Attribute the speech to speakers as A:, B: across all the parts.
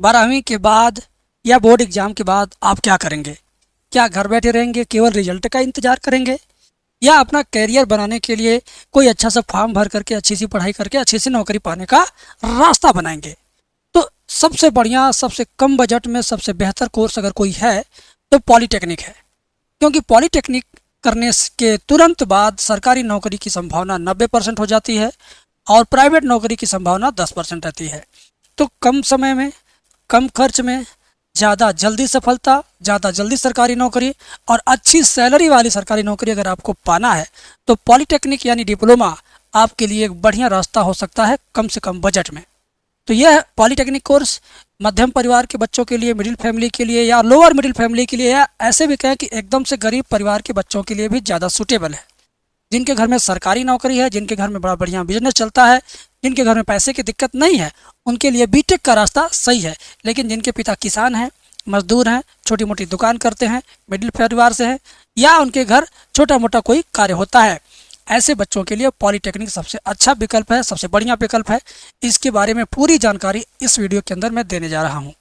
A: 12वीं के बाद या बोर्ड एग्जाम के बाद आप क्या करेंगे? क्या घर बैठे रहेंगे, केवल रिजल्ट का इंतजार करेंगे, या अपना करियर बनाने के लिए कोई अच्छा सा फॉर्म भर करके अच्छी सी पढ़ाई करके अच्छी सी नौकरी पाने का रास्ता बनाएंगे? तो सबसे बढ़िया, सबसे कम बजट में सबसे बेहतर कोर्स अगर कोई है तो पॉलीटेक्निक है। क्योंकि पॉलीटेक्निक करने के तुरंत बाद सरकारी नौकरी की संभावना 90% हो जाती है और प्राइवेट नौकरी की संभावना 10% रहती है। तो कम समय में, कम खर्च में, ज़्यादा जल्दी सफलता, ज़्यादा जल्दी सरकारी नौकरी और अच्छी सैलरी वाली सरकारी नौकरी अगर आपको पाना है तो पॉलीटेक्निक यानी डिप्लोमा आपके लिए एक बढ़िया रास्ता हो सकता है कम से कम बजट में। तो यह पॉलीटेक्निक कोर्स मध्यम परिवार के बच्चों के लिए, मिडिल फैमिली के लिए या लोअर मिडिल फैमिली के लिए, या ऐसे भी कहें कि एकदम से गरीब परिवार के बच्चों के लिए भी ज़्यादा सूटेबल है। जिनके घर में सरकारी नौकरी है, जिनके घर में बड़ा बढ़िया बिजनेस चलता है, जिनके घर में पैसे की दिक्कत नहीं है, उनके लिए बीटेक का रास्ता सही है। लेकिन जिनके पिता किसान हैं, मजदूर हैं, छोटी मोटी दुकान करते हैं, मिडिल परिवार से हैं, या उनके घर छोटा मोटा कोई कार्य होता है, ऐसे बच्चों के लिए पॉलीटेक्निक सबसे अच्छा विकल्प है, सबसे बढ़िया विकल्प है। इसके बारे में पूरी जानकारी इस वीडियो के अंदर मैं देने जा रहा हूँ।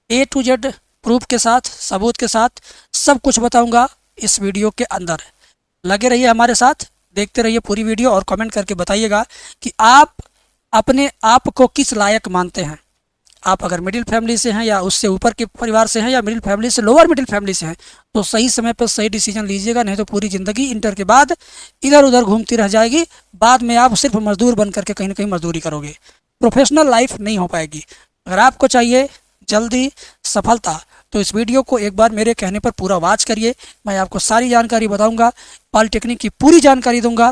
A: A to Z प्रूफ के साथ, सबूत के साथ सब कुछ बताऊंगा इस वीडियो के अंदर। लगे रहिए हमारे साथ, देखते रहिए पूरी वीडियो और कमेंट करके बताइएगा कि आप अपने आप को किस लायक मानते हैं। आप अगर मिडिल फैमिली से हैं या उससे ऊपर के परिवार से हैं या मिडिल फैमिली से लोअर मिडिल फैमिली से हैं तो सही समय पर सही डिसीजन लीजिएगा, नहीं तो पूरी ज़िंदगी इंटर के बाद इधर उधर घूमती रह जाएगी। बाद में आप सिर्फ मजदूर बन करके कहीं ना कहीं मजदूरी करोगे, प्रोफेशनल लाइफ नहीं हो पाएगी। अगर आपको चाहिए जल्दी सफलता तो इस वीडियो को एक बार मेरे कहने पर पूरा वॉच करिए। मैं आपको सारी जानकारी बताऊंगा, पॉलीटेक्निक की पूरी जानकारी दूंगा,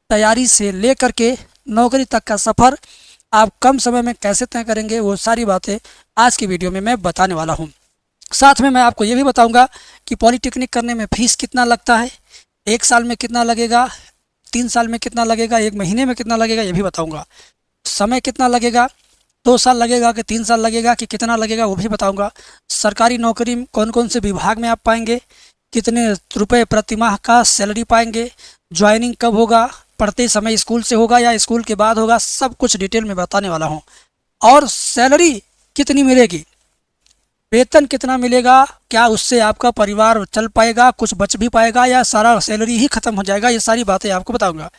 A: तैयारी से लेकर के नौकरी तक का सफ़र आप कम समय में कैसे तय करेंगे, वो सारी बातें आज की वीडियो में मैं बताने वाला हूँ। साथ में मैं आपको ये भी बताऊंगा कि पॉलीटेक्निक करने में फ़ीस कितना लगता है, 1 साल में कितना लगेगा, 3 साल में कितना लगेगा, 1 महीने में कितना लगेगा, ये भी बताऊंगा। समय कितना लगेगा, 2 साल लगेगा कि 3 साल लगेगा कि कितना लगेगा, वो भी बताऊंगा। सरकारी नौकरी में कौन कौन से विभाग में आप पाएंगे, कितने रुपए प्रति माह का सैलरी पाएंगे, ज्वाइनिंग कब होगा, पढ़ते समय स्कूल से होगा या स्कूल के बाद होगा, सब कुछ डिटेल में बताने वाला हूँ। और सैलरी कितनी मिलेगी, वेतन कितना मिलेगा, क्या उससे आपका परिवार चल पाएगा, कुछ बच भी पाएगा या सारा सैलरी ही ख़त्म हो जाएगा, ये सारी बातें आपको बताऊंगा।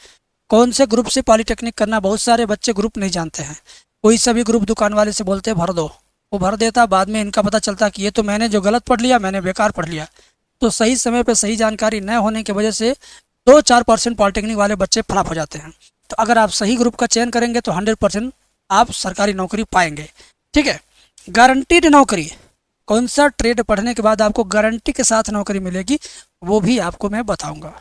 A: कौन से ग्रुप से पॉलीटेक्निक करना, बहुत सारे बच्चे ग्रुप नहीं जानते हैं। कोई सभी ग्रुप दुकान वाले से बोलते हैं भर दो, वो भर देता, बाद में इनका पता चलता कि ये तो मैंने जो गलत पढ़ लिया, मैंने बेकार पढ़ लिया। तो सही समय पर सही जानकारी न होने की वजह से 2-4% पॉलीटेक्निक वाले बच्चे फ्लॉप हो जाते हैं। तो अगर आप सही ग्रुप का चयन करेंगे तो 100% आप सरकारी नौकरी पाएंगे। ठीक है, गारंटीड नौकरी, कौन सा ट्रेड पढ़ने के बाद आपको गारंटी के साथ नौकरी मिलेगी, वो भी आपको मैं बताऊंगा।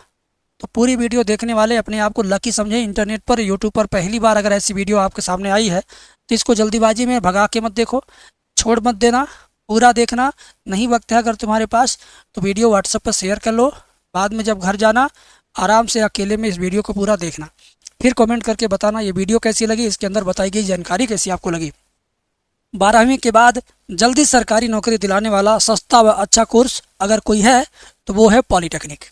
A: तो पूरी वीडियो देखने वाले अपने आप को लकी समझें। इंटरनेट पर, यूट्यूब पर पहली बार अगर ऐसी वीडियो आपके सामने आई है तो इसको जल्दीबाजी में भगा के मत देखो, छोड़ मत देना, पूरा देखना। नहीं वक्त है अगर तुम्हारे पास तो वीडियो व्हाट्सएप पर शेयर कर लो, बाद में जब घर जाना आराम से अकेले में इस वीडियो को पूरा देखना, फिर कमेंट करके बताना ये वीडियो कैसी लगी, इसके अंदर बताई गई जानकारी कैसी आपको लगी। 12वीं के बाद जल्दी सरकारी नौकरी दिलाने वाला सस्ता व अच्छा कोर्स अगर कोई है तो वो है पॉलीटेक्निक।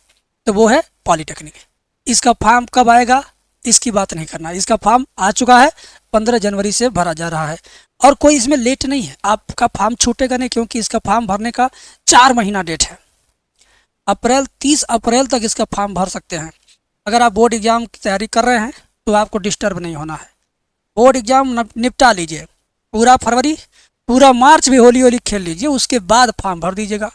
A: इसका फॉर्म कब आएगा इसकी बात नहीं करना, इसका फॉर्म आ चुका है, 15 जनवरी से भरा जा रहा है और कोई इसमें लेट नहीं है। आपका फॉर्म छूटेगा नहीं, क्योंकि इसका फॉर्म भरने का 4 महीना डेट है। 30 अप्रैल तक इसका फॉर्म भर सकते हैं। अगर आप बोर्ड एग्ज़ाम की तैयारी कर रहे हैं तो आपको डिस्टर्ब नहीं होना है, बोर्ड एग्ज़ाम निपटा लीजिए, पूरा फरवरी, पूरा मार्च भी होली होली खेल लीजिए, उसके बाद फॉर्म भर दीजिएगा।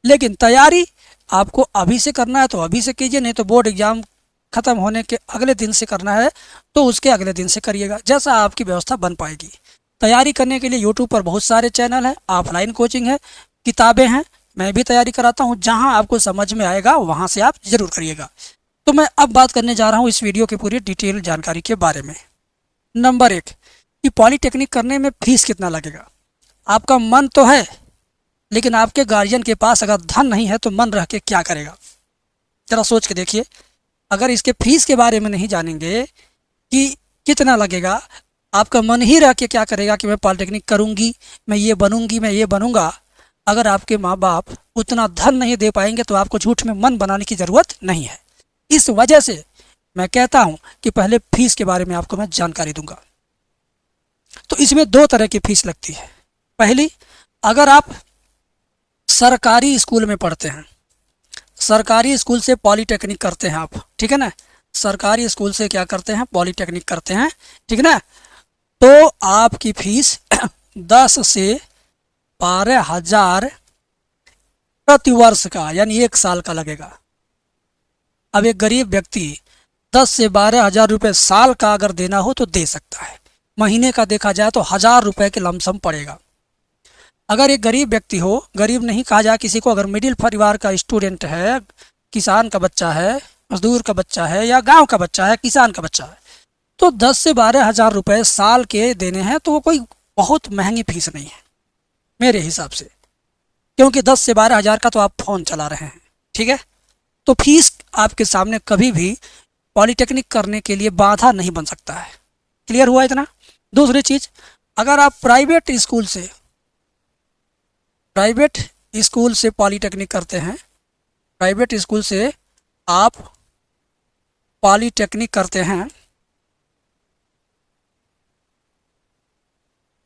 A: लेकिन तैयारी आपको अभी से करना है तो अभी से कीजिए, नहीं तो बोर्ड एग्ज़ाम ख़त्म होने के अगले दिन से करना है तो उसके अगले दिन से करिएगा, जैसा आपकी व्यवस्था बन पाएगी। तैयारी करने के लिए यूट्यूब पर बहुत सारे चैनल हैं, ऑफलाइन कोचिंग है, किताबें हैं, मैं भी तैयारी कराता हूँ। जहाँ आपको समझ में आएगा वहाँ से आप ज़रूर करिएगा। तो मैं अब बात करने जा रहा हूँ इस वीडियो की पूरी डिटेल जानकारी के बारे में। नंबर 1 कि पॉलीटेक्निक करने में फ़ीस कितना लगेगा। आपका मन तो है, लेकिन आपके गार्जियन के पास अगर धन नहीं है तो मन रह के क्या करेगा, ज़रा सोच के देखिए। अगर इसके फीस के बारे में नहीं जानेंगे कि कितना लगेगा, आपका मन ही रह के क्या करेगा कि मैं पॉलीटेक्निक करूँगी, मैं ये बनूँगी, मैं ये बनूँगा। अगर आपके माँ बाप उतना धन नहीं दे पाएंगे तो आपको झूठ में मन बनाने की ज़रूरत नहीं है। इस वजह से मैं कहता हूँ कि पहले फ़ीस के बारे में आपको मैं जानकारी दूंगा। तो इसमें 2 तरह की फ़ीस लगती है। पहली, अगर आप सरकारी स्कूल में पढ़ते हैं, सरकारी स्कूल से पॉलीटेक्निक करते हैं आप, ठीक है ना, सरकारी स्कूल से क्या करते हैं, पॉलीटेक्निक करते हैं, ठीक है ना, तो आपकी फीस 10 से 12,000 प्रति वर्ष का, यानी 1 साल का लगेगा। अब एक गरीब व्यक्ति 10 से 12,000 रुपये साल का अगर देना हो तो दे सकता है। महीने का देखा जाए तो 1,000 रुपये के लमसम पड़ेगा। अगर एक गरीब व्यक्ति हो, गरीब नहीं कहा जाए किसी को, अगर मिडिल परिवार का स्टूडेंट है, किसान का बच्चा है, मजदूर का बच्चा है, या गांव का बच्चा है, किसान का बच्चा है, तो 10 से 12,000 रुपये साल के देने हैं तो वो कोई बहुत महंगी फीस नहीं है मेरे हिसाब से, क्योंकि 10 से 12,000 का तो आप फ़ोन चला रहे हैं, ठीक है। तो फीस आपके सामने कभी भी पॉलीटेक्निक करने के लिए बाधा नहीं बन सकता है। क्लियर हुआ इतना। दूसरी चीज़, अगर आप प्राइवेट स्कूल से पॉलीटेक्निक करते हैं, प्राइवेट स्कूल से आप पॉलीटेक्निक करते हैं,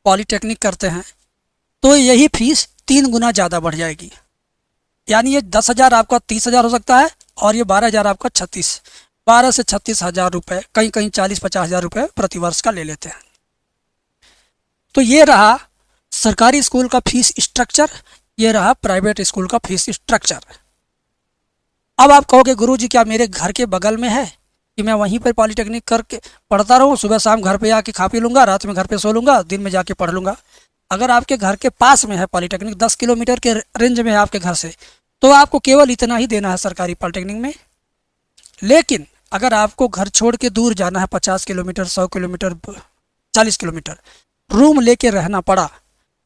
A: पॉलीटेक्निक करते हैं, तो यही फीस 3 गुना ज़्यादा बढ़ जाएगी। यानी ये 10,000 आपका 30,000 हो सकता है, और ये 12,000 आपका 12 से 36,000 रुपये, कहीं कहीं 40-50,000 रुपये प्रति वर्ष का ले लेते हैं। तो ये रहा सरकारी स्कूल का फीस स्ट्रक्चर, ये रहा प्राइवेट स्कूल का फीस स्ट्रक्चर। अब आप कहोगे गुरुजी क्या मेरे घर के बगल में है कि मैं वहीं पर पॉलीटेक्निक करके पढ़ता रहूँ, सुबह शाम घर पे आके खा पी लूँगा, रात में घर पे सो लूँगा, दिन में जाके पढ़ लूँगा। अगर आपके घर के पास में है पॉलीटेक्निक, 10 किलोमीटर के रेंज में है आपके घर से, तो आपको केवल इतना ही देना है सरकारी पॉलीटेक्निक में। लेकिन अगर आपको घर छोड़ के दूर जाना है, 50 किलोमीटर, 100 किलोमीटर, 40 किलोमीटर, रूम लेके रहना पड़ा,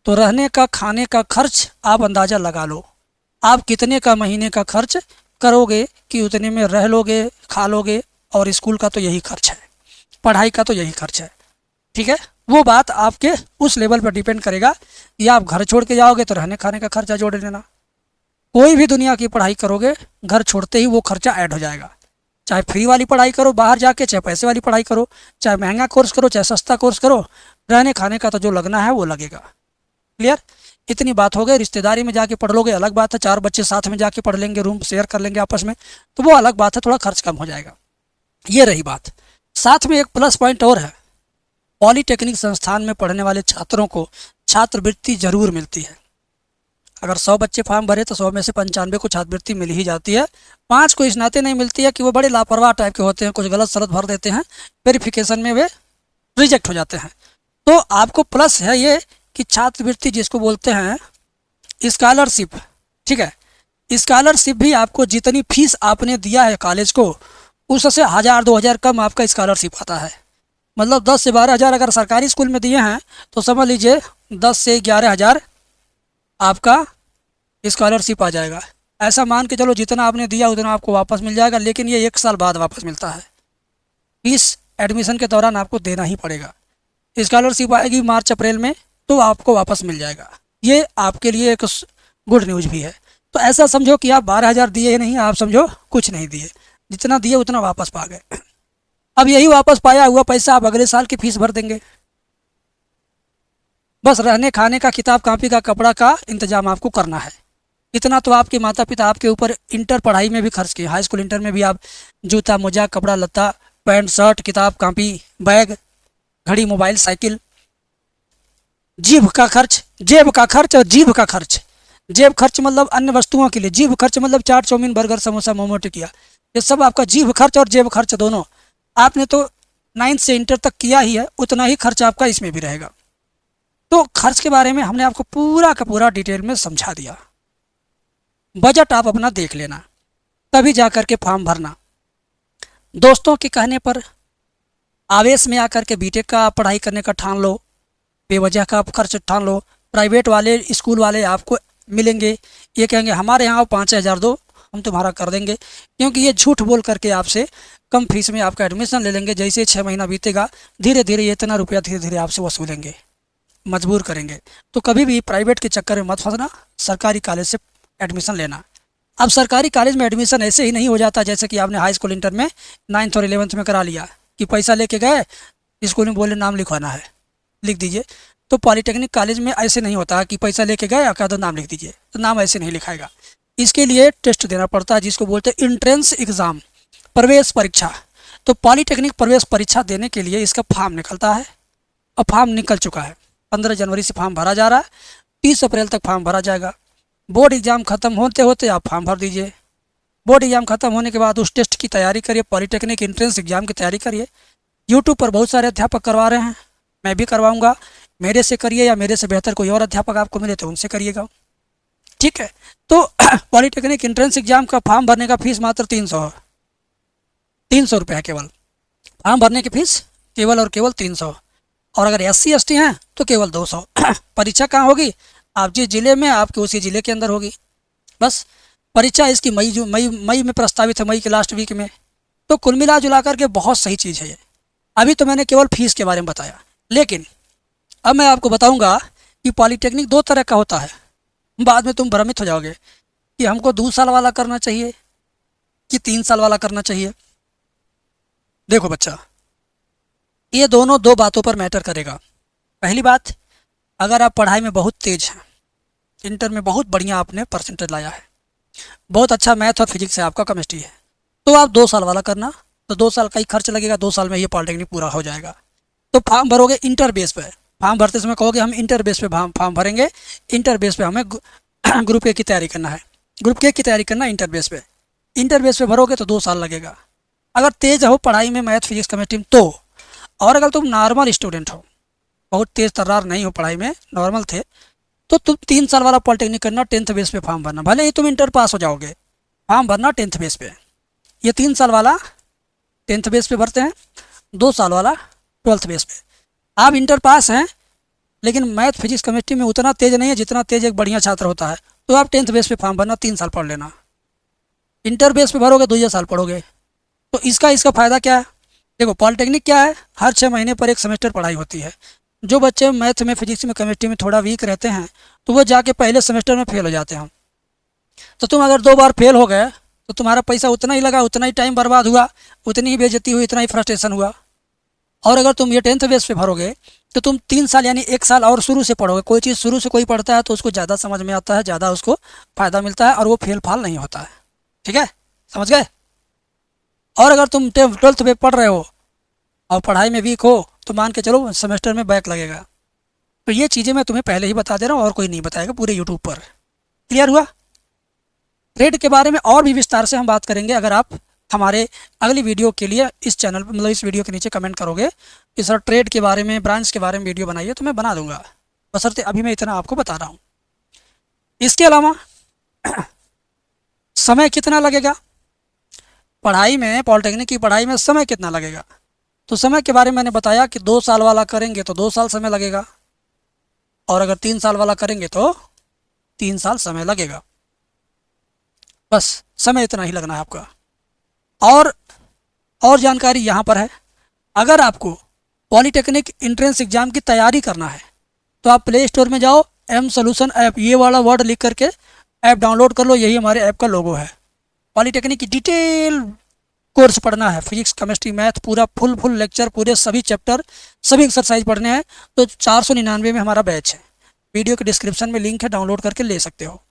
A: तो रहने का, खाने का खर्च आप अंदाज़ा लगा लो, आप कितने का महीने का खर्च करोगे कि उतने में रह लोगे, खा लोगे, और स्कूल का तो यही खर्च है, पढ़ाई का तो यही खर्च है, ठीक है। वो बात आपके उस लेवल पर डिपेंड करेगा, या आप घर छोड़ के जाओगे तो रहने खाने का खर्चा जोड़ लेना। कोई भी दुनिया की पढ़ाई करोगे, घर छोड़ते ही वो खर्चा ऐड हो जाएगा। चाहे फ्री वाली पढ़ाई करो बाहर जाके, चाहे पैसे वाली पढ़ाई करो, चाहे महंगा कोर्स करो, चाहे सस्ता कोर्स करो, रहने खाने का तो जो लगना है वो लगेगा। क्लियर। इतनी बात हो गई। रिश्तेदारी में जाके पढ़ लोगे अलग बात है, 4 बच्चे साथ में जाके पढ़ लेंगे, रूम शेयर कर लेंगे आपस में, तो वो अलग बात है, थोड़ा खर्च कम हो जाएगा। ये रही बात। साथ में एक प्लस पॉइंट और है, पॉलीटेक्निक संस्थान में पढ़ने वाले छात्रों को छात्रवृत्ति जरूर मिलती है। अगर 100 बच्चे फॉर्म भरे तो 100 में से 95 को छात्रवृत्ति मिल ही जाती है। 5 को इस नाते नहीं मिलती है कि वो बड़े लापरवाह टाइप के होते हैं, कुछ गलत शरत भर देते हैं, वेरिफिकेशन में वे रिजेक्ट हो जाते हैं। तो आपको प्लस है ये कि छात्रवृत्ति जिसको बोलते हैं स्कॉलरशिप, ठीक है, स्कॉलरशिप भी आपको जितनी फीस आपने दिया है कॉलेज को उससे 1000-2000 कम आपका स्कॉलरशिप आता है। मतलब 10 से 12,000 अगर सरकारी स्कूल में दिए हैं तो समझ लीजिए 10 से 11,000 आपका स्कॉलरशिप आ जाएगा। ऐसा मान के चलो जितना आपने दिया उतना आपको वापस मिल जाएगा, लेकिन ये 1 साल बाद वापस मिलता है। फीस एडमिशन के दौरान आपको देना ही पड़ेगा। स्कॉलरशिप आएगी मार्च अप्रैल में तो आपको वापस मिल जाएगा। ये आपके लिए एक गुड न्यूज़ भी है। तो ऐसा समझो कि आप 12,000 दिए नहीं, आप समझो कुछ नहीं दिए, जितना दिए उतना वापस पा गए। अब यही वापस पाया हुआ पैसा आप अगले साल की फीस भर देंगे। बस रहने खाने का, किताब कापी का, कपड़ा का इंतजाम आपको करना है। इतना तो आपके माता पिता आपके ऊपर इंटर पढ़ाई में भी खर्च किए। हाई स्कूल इंटर में भी आप जूता मोजा, कपड़ा लत्ता, पैंट शर्ट, किताब कापी, बैग, घड़ी, मोबाइल, साइकिल, जेब का खर्च, जेब का खर्च और जीभ का खर्च। जेब खर्च मतलब अन्य वस्तुओं के लिए, जीभ खर्च मतलब चाट, चाउमीन, बर्गर, समोसा, मोमो, टिकिया, ये सब आपका जीभ खर्च और जेब खर्च दोनों। आपने तो 9th से इंटर तक किया ही है, उतना ही खर्च आपका इसमें भी रहेगा। तो खर्च के बारे में हमने आपको पूरा का पूरा डिटेल में समझा दिया। बजट आप अपना देख लेना, तभी जा कर के फॉर्म भरना। दोस्तों के कहने पर आवेश में आकर के बीटेक का पढ़ाई करने का ठान लो, बेवजह का खर्च ठान लो। प्राइवेट वाले स्कूल वाले आपको मिलेंगे, ये कहेंगे हमारे यहाँ 5,000 दो, हम तुम्हारा कर देंगे, क्योंकि ये झूठ बोल करके आपसे कम फीस में आपका एडमिशन ले लेंगे। जैसे 6 महीना बीतेगा धीरे धीरे ये इतना रुपया धीरे धीरे आपसे वसूलेंगे, मजबूर करेंगे। तो कभी भी प्राइवेट के चक्कर में मत फंसना, सरकारी कॉलेज से एडमिशन लेना। अब सरकारी कॉलेज में एडमिशन ऐसे ही नहीं हो जाता जैसे कि आपने हाई स्कूल इंटर में 9th और 11th में करा लिया कि पैसा लेके गए स्कूल में, बोले नाम लिखवाना है, लिख दीजिए। तो पॉलिटेक्निक कॉलेज में ऐसे नहीं होता कि पैसा लेके गए या कहा तो नाम लिख दीजिए, तो नाम ऐसे नहीं लिखाएगा। इसके लिए टेस्ट देना पड़ता है जिसको बोलते हैं इंट्रेंस एग्ज़ाम, प्रवेश परीक्षा। तो पॉलिटेक्निक प्रवेश परीक्षा देने के लिए इसका फॉर्म निकलता है, और फॉर्म निकल चुका है। 15 जनवरी से फॉर्म भरा जा रहा है, 30 अप्रैल तक फॉर्म भरा जाएगा। बोर्ड एग्ज़ाम ख़त्म होते होते आप फॉर्म भर दीजिए। बोर्ड एग्ज़ाम ख़त्म होने के बाद उस टेस्ट की तैयारी करिए, पॉलिटेक्निक एंट्रेंस एग्ज़ाम की तैयारी करिए। यूट्यूब पर बहुत सारे अध्यापक करवा रहे हैं, मैं भी करवाऊँगा। मेरे से करिए या मेरे से बेहतर कोई और अध्यापक आपको मिले तो उनसे करिएगा, ठीक है। तो पॉलिटेक्निक एंट्रेंस एग्ज़ाम का फॉर्म भरने का फीस मात्र 300 है, 300 रुपये है केवल। फॉर्म भरने की फ़ीस केवल और केवल 300, और अगर SC ST हैं तो केवल 200। परीक्षा कहाँ होगी? आप जिस ज़िले में, आपके उसी ज़िले के अंदर होगी। बस परीक्षा इसकी मई में प्रस्तावित है, मई के लास्ट वीक में। तो कुल मिला जुला करके बहुत सही चीज़ है ये। अभी तो मैंने केवल फीस के बारे में बताया, लेकिन अब मैं आपको बताऊंगा कि पॉलिटेक्निक 2 तरह का होता है। बाद में तुम भ्रमित हो जाओगे कि हमको 2 साल वाला करना चाहिए कि 3 साल वाला करना चाहिए। देखो बच्चा, ये दोनों 2 बातों पर मैटर करेगा। पहली बात, अगर आप पढ़ाई में बहुत तेज हैं, इंटर में बहुत बढ़िया आपने परसेंटेज लाया है, बहुत अच्छा मैथ और फिजिक्स है आपका, केमिस्ट्री है, तो आप 2 साल वाला करना। तो 2 साल का ही खर्च लगेगा, 2 साल में ये पॉलिटेक्निक पूरा हो जाएगा। तो फॉर्म भरोगे इंटर बेस पे, फॉर्म भरते समय कहोगे हम इंटर बेस पे फॉर्म भरेंगे, इंटर बेस पे हमें ग्रुप ए की तैयारी करना है, ग्रुप ए की तैयारी करना इंटर बेस पे। इंटर बेस पे भरोगे तो 2 साल लगेगा। अगर तेज हो पढ़ाई में, मैथ फिजिक्स केमिस्ट्री में, तो। और अगर तुम नॉर्मल स्टूडेंट हो, बहुत तेज तर्रार नहीं हो पढ़ाई में, नॉर्मल थे, तो तुम 3 साल वाला पॉलिटेक्निक करना, 10th बेस पे फॉर्म भरना। भले ही तुम इंटर पास हो जाओगे, फॉर्म भरना 10th बेस पे। ये 3 साल वाला 10th बेस पे भरते हैं, 2 साल वाला 12th बेस पे। आप इंटर पास हैं लेकिन मैथ फिजिक्स केमिस्ट्री में उतना तेज नहीं है जितना तेज एक बढ़िया छात्र होता है, तो आप 10th बेस पे फॉर्म भरना, 3 साल पढ़ लेना। इंटर बेस पे भरोगे 2 साल पढ़ोगे। तो इसका फ़ायदा क्या है? देखो पॉलिटेक्निक क्या है, हर 6 महीने पर एक सेमेस्टर पढ़ाई होती है। जो बच्चे मैथ में, फिजिक्स में, केमिस्ट्री में थोड़ा वीक रहते हैं तो वो जाके पहले सेमेस्टर में फेल हो जाते हैं। तो तुम अगर 2 बार फेल हो गए तो तुम्हारा पैसा उतना ही लगा, उतना ही टाइम बर्बाद हुआ, उतनी ही बेइज्जती हुई, इतना ही फ्रस्ट्रेशन हुआ। और अगर तुम ये 10th बेस पे भरोगे तो तुम 3 साल यानी 1 साल और शुरू से पढ़ोगे। कोई चीज़ शुरू से कोई पढ़ता है तो उसको ज़्यादा समझ में आता है, ज़्यादा उसको फ़ायदा मिलता है, और वो फेल फाल नहीं होता है। ठीक है, समझ गए? और अगर तुम 12th में पढ़ रहे हो और पढ़ाई में वीक हो तो मान के चलो सेमेस्टर में बैक लगेगा। तो ये चीज़ें मैं तुम्हें पहले ही बता दे रहा हूँ, और कोई नहीं बताएगा पूरे यूट्यूब पर। क्लियर हुआ? ट्रेड के बारे में और भी विस्तार से हम बात करेंगे। अगर आप हमारे अगली वीडियो के लिए इस चैनल पर, मतलब इस वीडियो के नीचे कमेंट करोगे कि सर ट्रेड के बारे में, ब्रांच के बारे में वीडियो बनाइए, तो मैं बना दूंगा, बशर्ते अभी मैं इतना आपको बता रहा हूँ। इसके अलावा समय कितना लगेगा पढ़ाई में, पॉलिटेक्निक की पढ़ाई में समय कितना लगेगा? तो समय के बारे में मैंने बताया कि 2 साल वाला करेंगे तो 2 साल समय लगेगा, और अगर 3 साल वाला करेंगे तो 3 साल समय लगेगा। बस समय इतना ही लगना है आपका। और जानकारी यहाँ पर है। अगर आपको पॉलिटेक्निक एंट्रेंस एग्ज़ाम की तैयारी करना है तो आप प्ले स्टोर में जाओ, M-Solution ऐप, ये वाला वर्ड लिख करके ऐप डाउनलोड कर लो। यही हमारे ऐप का लोगो है। पॉलिटेक्निक की डिटेल कोर्स पढ़ना है, फिजिक्स केमिस्ट्री मैथ, पूरा फुल लेक्चर, पूरे सभी चैप्टर, सभी एक्सरसाइज पढ़ने हैं, तो 499 में हमारा बैच है। वीडियो के डिस्क्रिप्शन में लिंक है, डाउनलोड करके ले सकते हो।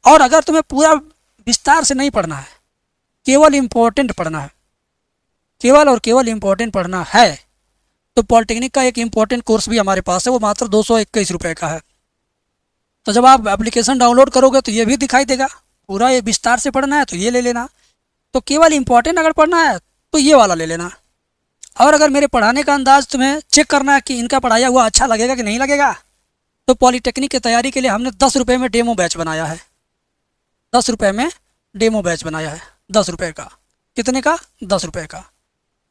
A: और अगर तुम्हें पूरा विस्तार से नहीं पढ़ना है, केवल इम्पोर्टेंट पढ़ना है, केवल और केवल इम्पोर्टेंट पढ़ना है, तो पॉलिटेक्निक का एक इम्पोर्टेंट कोर्स भी हमारे पास है, वो मात्र 221 रुपये का है। तो जब आप एप्लीकेशन डाउनलोड करोगे तो ये भी दिखाई देगा। पूरा ये विस्तार से पढ़ना है तो ये ले लेना, तो केवल इम्पोर्टेंट अगर पढ़ना है तो ये वाला ले लेना। और अगर मेरे पढ़ाने का अंदाज़ तुम्हें चेक करना है कि इनका पढ़ाया हुआ अच्छा लगेगा कि नहीं लगेगा, तो पॉलिटेक्निक की तैयारी के लिए हमने 10 रुपये में डेमो बैच बनाया है। 10 रुपये में डेमो बैच बनाया है, 10 रुपये का। कितने का? 10 रुपये का।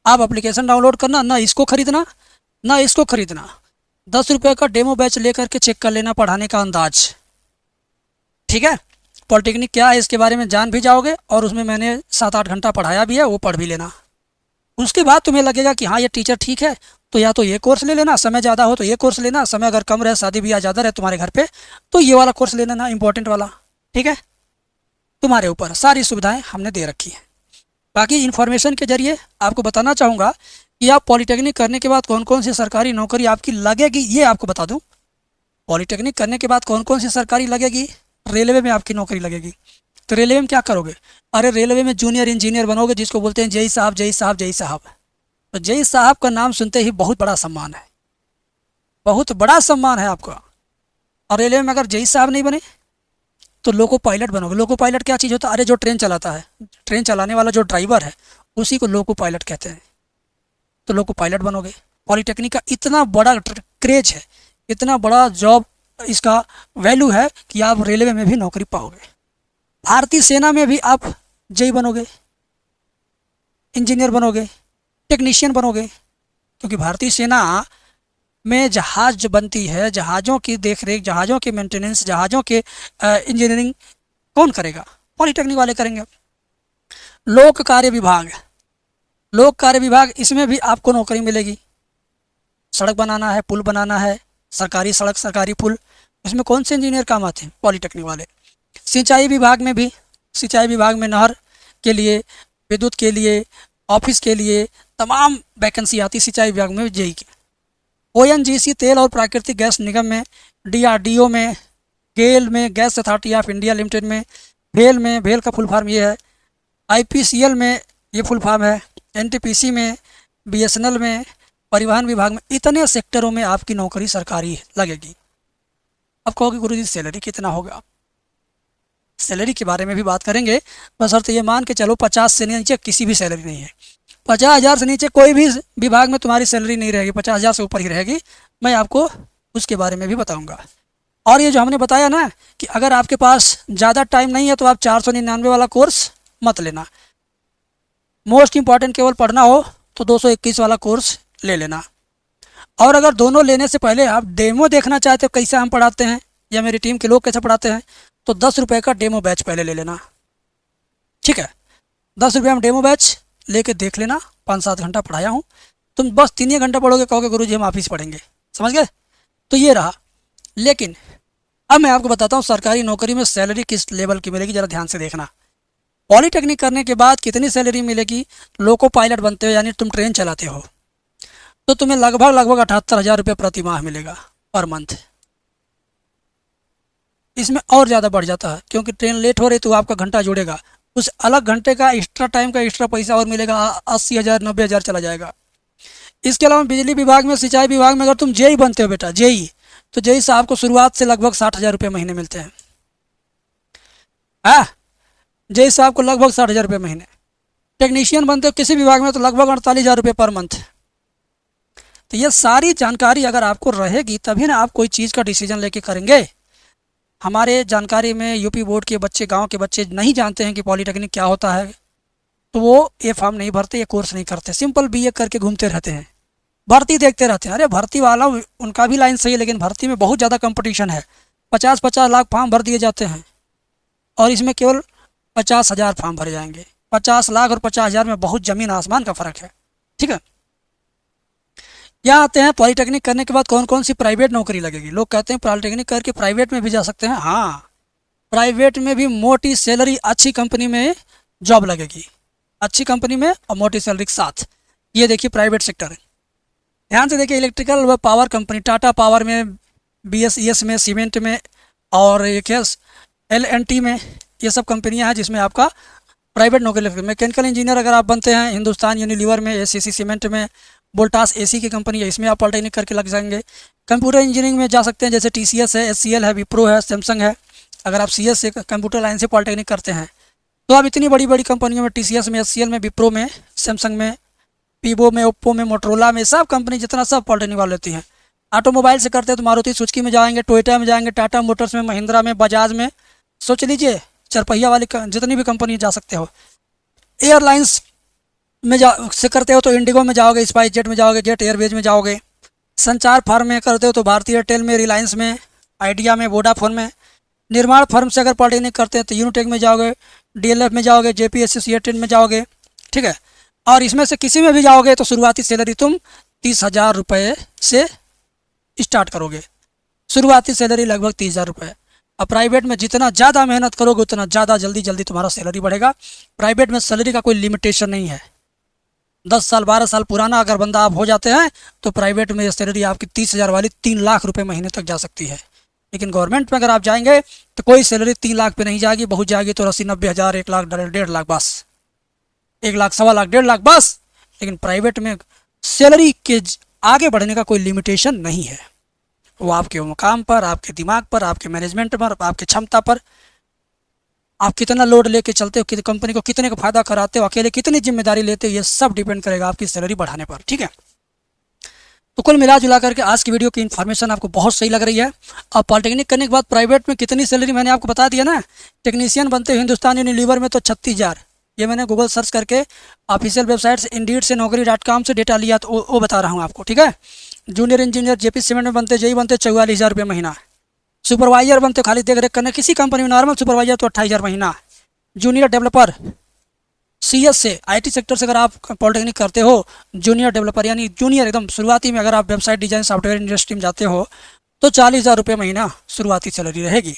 A: आप एप्लीकेशन डाउनलोड करना, ना इसको खरीदना ना इसको खरीदना, 10 रुपये का डेमो बैच लेकर के चेक कर लेना पढ़ाने का अंदाज। ठीक है, पॉलिटेक्निक क्या है इसके बारे में जान भी जाओगे, और उसमें मैंने 7-8 घंटा पढ़ाया भी है, वो पढ़ भी लेना। उसके बाद तुम्हें लगेगा कि हाँ ये टीचर ठीक है, तो या तो ये कोर्स ले लेना, समय ज़्यादा हो तो ये कोर्स लेना, समय अगर कम रहे, शादी ब्याह ज़्यादा रहे तुम्हारे घर पे, तो ये वाला कोर्स ले लेना, इंपॉर्टेंट वाला। ठीक है, तुम्हारे ऊपर सारी सुविधाएं हमने दे रखी है। बाकी इन्फॉर्मेशन के जरिए आपको बताना चाहूँगा कि आप पॉलिटेक्निक करने के बाद कौन कौन सी सरकारी नौकरी आपकी लगेगी, ये आपको बता दूँ। पॉलिटेक्निक करने के बाद कौन कौन सी सरकारी लगेगी? रेलवे में आपकी नौकरी लगेगी। तो रेलवे में क्या करोगे? अरे रेलवे में जूनियर इंजीनियर बनोगे, जिसको बोलते हैं जेई साहब, जेई साहब, जेई साहब। तो जेई साहब का नाम सुनते ही बहुत बड़ा सम्मान है, बहुत बड़ा सम्मान है आपका। और रेलवे में अगर जेई साहब नहीं बने तो लोको पायलट बनोगे। लोको पायलट क्या चीज़ होता है? अरे जो ट्रेन चलाता है, ट्रेन चलाने वाला जो ड्राइवर है उसी को लोको पायलट कहते हैं। तो लोको पायलट बनोगे। पॉलिटेक्निक का इतना बड़ा क्रेज है, इतना बड़ा जॉब इसका वैल्यू है कि आप रेलवे में भी नौकरी पाओगे। भारतीय सेना में भी आप जेई बनोगे, इंजीनियर बनोगे, टेक्नीशियन बनोगे, क्योंकि भारतीय सेना में जहाज़ जो बनती है, जहाज़ों की देखरेख, जहाज़ों के मेंटेनेंस, जहाज़ों के इंजीनियरिंग कौन करेगा? पॉलिटेक्निक वाले करेंगे। लोक कार्य विभाग, लोक कार्य विभाग, इसमें भी आपको नौकरी मिलेगी। सड़क बनाना है, पुल बनाना है, सरकारी सड़क, सरकारी पुल, इसमें कौन से इंजीनियर काम आते हैं? पॉलिटेक्निक वाले। सिंचाई विभाग में भी, सिंचाई विभाग में नहर के लिए, विद्युत के लिए, ऑफिस के लिए तमाम वैकेंसी आती है सिंचाई विभाग में जेई की। ओएनजीसी तेल और प्राकृतिक गैस निगम में, डीआरडीओ में, गेल में, gas authority of India limited में, भेल में, भेल का फुल फॉर्म ये है, आईपीसीएल में ये फुल फॉर्म है, एनटीपीसी में, बीएसएनएल में, परिवहन विभाग में, इतने सेक्टरों में आपकी नौकरी सरकारी लगेगी। अब कहोगे गुरुजी सैलरी कितना होगा? सैलरी के बारे में भी बात करेंगे, बशर्ते ये मान के चलो 50 से नीचे किसी भी सैलरी नहीं है। 50,000 से नीचे कोई भी विभाग में तुम्हारी सैलरी नहीं रहेगी, 50,000 से ऊपर ही रहेगी। मैं आपको उसके बारे में भी बताऊंगा। और ये जो हमने बताया ना कि अगर आपके पास ज़्यादा टाइम नहीं है तो आप 499 वाला कोर्स मत लेना। मोस्ट इम्पॉर्टेंट केवल पढ़ना हो तो 221 वाला कोर्स ले लेना। और अगर दोनों लेने से पहले आप डेमो देखना चाहते हो कैसे हम पढ़ाते हैं या मेरी टीम के लोग कैसे पढ़ाते हैं, तो 10 रुपये का डेमो बैच पहले ले लेना। ठीक है, 10 रुपये में डेमो बैच लेके देख लेना। 5-7 घंटा पढ़ाया हूँ, तुम बस 3 ही घंटा पढ़ोगे, कहोगे गुरुजी हम ऑफिस पढ़ेंगे। समझ गए? तो ये रहा। लेकिन अब मैं आपको बताता हूँ सरकारी नौकरी में सैलरी किस लेवल की मिलेगी, ज़रा ध्यान से देखना। पॉलिटेक्निक करने के बाद कितनी सैलरी मिलेगी? लोको पायलट बनते हो यानी तुम ट्रेन चलाते हो तो तुम्हें लगभग 78,000 रुपये प्रति माह मिलेगा, पर मंथ। इसमें और ज़्यादा बढ़ जाता है क्योंकि ट्रेन लेट हो रही तो आपका घंटा जुड़ेगा, उस अलग घंटे का एक्स्ट्रा टाइम का एक्स्ट्रा पैसा और मिलेगा, 80,000 90,000 चला जाएगा। इसके अलावा बिजली विभाग में, सिंचाई विभाग में अगर तुम जेई बनते हो बेटा, जेई, तो जेई साहब को शुरुआत से लगभग 60,000 रुपये महीने मिलते हैं। हाँ, जेई साहब को लगभग 60,000 रुपये महीने। टेक्नीशियन बनते हो किसी विभाग में तो लगभग 48,000 रुपये पर मंथ। तो ये सारी जानकारी अगर आपको रहेगी तभी ना आप कोई चीज़ का डिसीजन लेके करेंगे। हमारे जानकारी में यूपी बोर्ड के बच्चे, गांव के बच्चे नहीं जानते हैं कि पॉलिटेक्निक क्या होता है, तो वो ये फॉर्म नहीं भरते, ये कोर्स नहीं करते, सिंपल बीए करके घूमते रहते हैं, भर्ती देखते रहते हैं। अरे भर्ती वाला उनका भी लाइन सही है, लेकिन भर्ती में बहुत ज़्यादा कंपटीशन है। 50-50 लाख फॉर्म भर दिए जाते हैं और इसमें केवल 50,000 फॉर्म भरे जाएंगे। 50 लाख और 50,000 में बहुत ज़मीन आसमान का फ़र्क है। ठीक है, यहाँ आते हैं पॉलिटेक्निक करने के बाद कौन कौन सी प्राइवेट नौकरी लगेगी। लोग कहते हैं पॉलिटेक्निक करके प्राइवेट में भी जा सकते हैं। हाँ, प्राइवेट में भी मोटी सैलरी, अच्छी कंपनी में जॉब लगेगी, अच्छी कंपनी में और मोटी सैलरी के साथ। ये देखिए प्राइवेट सेक्टर है, ध्यान से देखिए। इलेक्ट्रिकल व पावर कंपनी, टाटा पावर में, BSES में, सीमेंट में और ये क्या LNT में, ये सब कंपनियाँ हैं जिसमें आपका प्राइवेट नौकरी लगती है। मैकेनिकल इंजीनियर अगर आप बनते हैं हिंदुस्तान यूनिलीवर में, SCC सीमेंट में, वोल्टास AC की कंपनी है, इसमें आप पॉलिटेक्निक करके लग जाएंगे। कंप्यूटर इंजीनियरिंग में जा सकते हैं, जैसे TCS है, SCL है, विप्रो है, सैमसंग है। अगर आप CS से, कंप्यूटर लाइन से पॉलिटेक्निक करते हैं तो आप इतनी बड़ी बड़ी कंपनियों में, TCS में, SCL में, विप्रो में, सैमसंग में, वीवो में, ओप्पो में, मोटरोला में, सब कंपनी जितना सब पॉलिटेक्निक वाले लेती हैं। ऑटोमोबाइल से करते हैं तो मारुति सुजुकी में जाएंगे, टोयोटा में जाएंगे, टाटा मोटर्स में, महिंद्रा में, बजाज में, सोच लीजिए चरपहिया वाली जितनी भी कंपनी जा सकते हो। एयरलाइंस में से करते हो तो इंडिगो में जाओगे, स्पाइस जेट में जाओगे, जेट एयरवेज में जाओगे। संचार फर्म में करते हो तो भारतीय एयरटेल में, रिलायंस में, आइडिया में, वोडाफोन में। निर्माण फर्म से अगर पॉलिटेक्निक करते हैं तो यूनिटेक में जाओगे, DLF में जाओगे, JPSC में जाओगे। ठीक है, और इसमें से किसी में भी जाओगे तो शुरुआती सैलरी तुम 30,000 रुपये से स्टार्ट करोगे। शुरुआती सैलरी लगभग 30,000 रुपये। अब प्राइवेट में जितना ज़्यादा मेहनत करोगे उतना ज़्यादा जल्दी जल्दी तुम्हारा सैलरी बढ़ेगा। प्राइवेट में सैलरी का कोई लिमिटेशन नहीं है। 10 साल 12 साल पुराना अगर बंदा आप हो जाते हैं तो प्राइवेट में सैलरी आपकी 30,000 वाली 3 लाख रुपए महीने तक जा सकती है। लेकिन गवर्नमेंट में अगर आप जाएंगे तो कोई सैलरी 3 लाख पे नहीं जाएगी, बहुत जाएगी तो 80-90 हज़ार, 1 लाख, 1.5 लाख बस, 1 लाख, 1.25 लाख, 1.5 लाख बस। लेकिन प्राइवेट में सैलरी के आगे बढ़ने का कोई लिमिटेशन नहीं है। वो आपके मुकाम पर, आपके दिमाग पर, आपके मैनेजमेंट पर, आपकी क्षमता पर, आप कितना लोड लेके चलते हो, कि कंपनी को कितने का फायदा कराते हो, अकेले कितनी जिम्मेदारी लेते हो, ये सब डिपेंड करेगा आपकी सैलरी बढ़ाने पर। ठीक है, तो कुल मिला जुला करके आज की वीडियो की इन्फॉर्मेशन आपको बहुत सही लग रही है। अब पॉलिटेक्निक करने के बाद प्राइवेट में कितनी सैलरी मैंने आपको बता दिया ना। टेक्नीशियन बनते हिंदुस्तान यूनिलीवर में तो 36,000, ये मैंने गूगल सर्च करके ऑफिशियल वेबसाइट से इंडीड से naukri.com से डेटा लिया, तो वो बता रहा हूँ आपको। ठीक है, जूनियर इंजीनियर जेपी सीमेंट में बनते, जेई बनते 44,000 रुपये महीना। सुपरवाइजर बनते खाली देख रेख करने किसी कंपनी में, नॉर्मल सुपरवाइजर तो 28,000 महीना। जूनियर डेवलपर सीएस से, आईटी सेक्टर से अगर आप पॉलिटेक्निक करते हो, जूनियर डेवलपर यानी जूनियर एकदम शुरुआती में अगर आप वेबसाइट डिजाइन सॉफ्टवेयर इंडस्ट्री में जाते हो तो 40,000 रुपये महीना शुरुआती सैलरी रहेगी।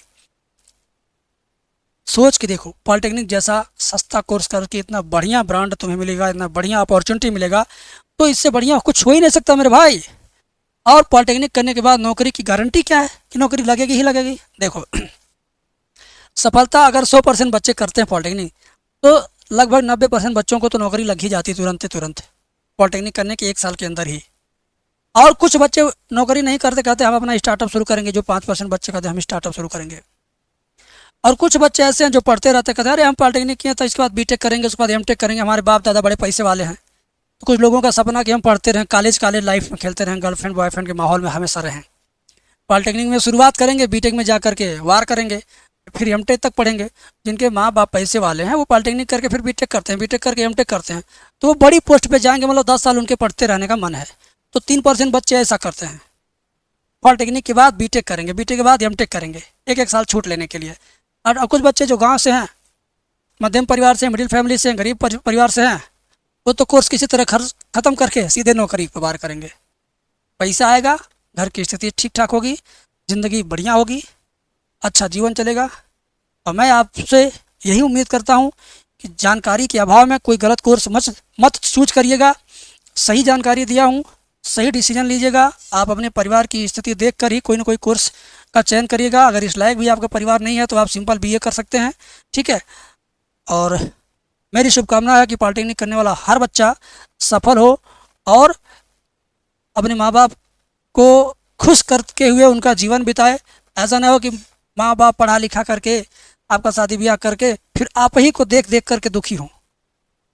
A: सोच के देखो, पॉलिटेक्निक जैसा सस्ता कोर्स करके इतना बढ़िया ब्रांड तुम्हें मिलेगा, इतना बढ़िया अपॉर्चुनिटी मिलेगा, तो इससे बढ़िया कुछ हो ही नहीं सकता मेरे भाई। और पॉलिटेक्निक करने के बाद नौकरी की गारंटी क्या है कि नौकरी लगेगी ही लगेगी। देखो सफलता अगर 100% बच्चे करते हैं पॉलिटेक्निक, तो लगभग 90% बच्चों को तो नौकरी लग ही जाती तुरंत पॉलिटेक्निक करने के 1 साल के अंदर ही। और कुछ बच्चे नौकरी नहीं करते, कहते हम अपना स्टार्टअप शुरू करेंगे। जो 5% बच्चे कहते हैं हम स्टार्टअप शुरू करेंगे। और कुछ बच्चे ऐसे हैं जो पढ़ते रहते, कहते हैं अरे हम पॉलिटेक्निक किए तो इसके बाद बीटेक करेंगे, उसके बाद एमटेक करेंगे, हमारे बाप दादा बड़े पैसे वाले हैं। तो कुछ लोगों का सपना कि हम पढ़ते रहें, कॉलेज लाइफ में खेलते रहें, गर्लफ्रेंड बॉयफ्रेंड के माहौल में हमेशा रहें। पॉलिटेक्निक में शुरुआत करेंगे, बीटेक में जा करके वार करेंगे, फिर एमटेक तक पढ़ेंगे। जिनके माँ बाप पैसे वाले हैं वो पॉलिटेक्निक करके फिर बीटेक करते हैं, बीटेक करके एमटेक करते हैं, तो वो बड़ी पोस्ट पे जाएंगे, मतलब 10 साल उनके पढ़ते रहने का मन है। तो 3% बच्चे ऐसा करते हैं, पॉलिटेक्निक के बाद बीटेक करेंगे, बीटेक के बाद एमटेक करेंगे, 1-1 साल छूट लेने के लिए। और कुछ बच्चे जो गाँव से हैं, मध्यम परिवार से, मिडिल फैमिली से, गरीब परिवार से हैं, वो तो कोर्स किसी तरह ख़त्म करके सीधे नौकरी पर वार करेंगे। पैसा आएगा, घर की स्थिति ठीक ठाक होगी, ज़िंदगी बढ़िया होगी, अच्छा जीवन चलेगा। और मैं आपसे यही उम्मीद करता हूँ कि जानकारी के अभाव में कोई गलत कोर्स मत चूज करिएगा। सही जानकारी दिया हूँ, सही डिसीजन लीजिएगा। आप अपने परिवार की स्थिति देख कर ही कोई ना कोई कोर्स का चयन करिएगा। अगर इस लायक भी आपका परिवार नहीं है तो आप सिंपल बीए कर सकते हैं। ठीक है, और मेरी शुभकामना है कि पॉलिटेक्निक करने वाला हर बच्चा सफल हो और अपने माँ बाप को खुश करते हुए उनका जीवन बिताए। ऐसा ना हो कि माँ बाप पढ़ा लिखा करके आपका शादी ब्याह करके फिर आप ही को देख देख करके दुखी हों।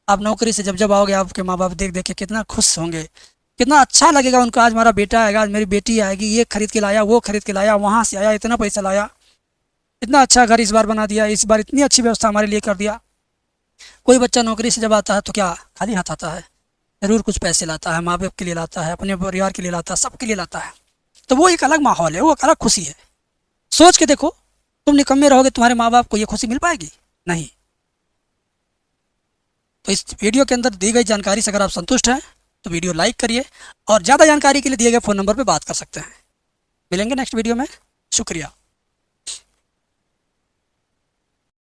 A: आप नौकरी से जब आओगे, आपके माँ बाप देख देख के कितना खुश होंगे, कितना अच्छा लगेगा उनको। आज हमारा बेटा आएगा, आज मेरी बेटी आएगी, ये खरीद के लाया, वो खरीद के लाया, वहाँ से आया, इतना पैसा लाया, इतना अच्छा घर इस बार बना दिया, इस बार इतनी अच्छी व्यवस्था हमारे लिए कर दिया। कोई बच्चा नौकरी से जब आता है तो क्या खाली हाथ आता है? ज़रूर कुछ पैसे लाता है, माँ बाप के लिए लाता है, अपने परिवार के लिए लाता है, सबके लिए लाता है। तो वो एक अलग माहौल है, वो एक अलग खुशी है। सोच के देखो, तुम निकम्मे रहोगे, तुम्हारे माँ बाप को ये खुशी मिल पाएगी? नहीं। तो इस वीडियो के अंदर दी गई जानकारी से अगर आप संतुष्ट हैं तो वीडियो लाइक करिए, और ज़्यादा जानकारी के लिए दिए गए फ़ोन नंबर पर बात कर सकते हैं। मिलेंगे नेक्स्ट वीडियो में। शुक्रिया।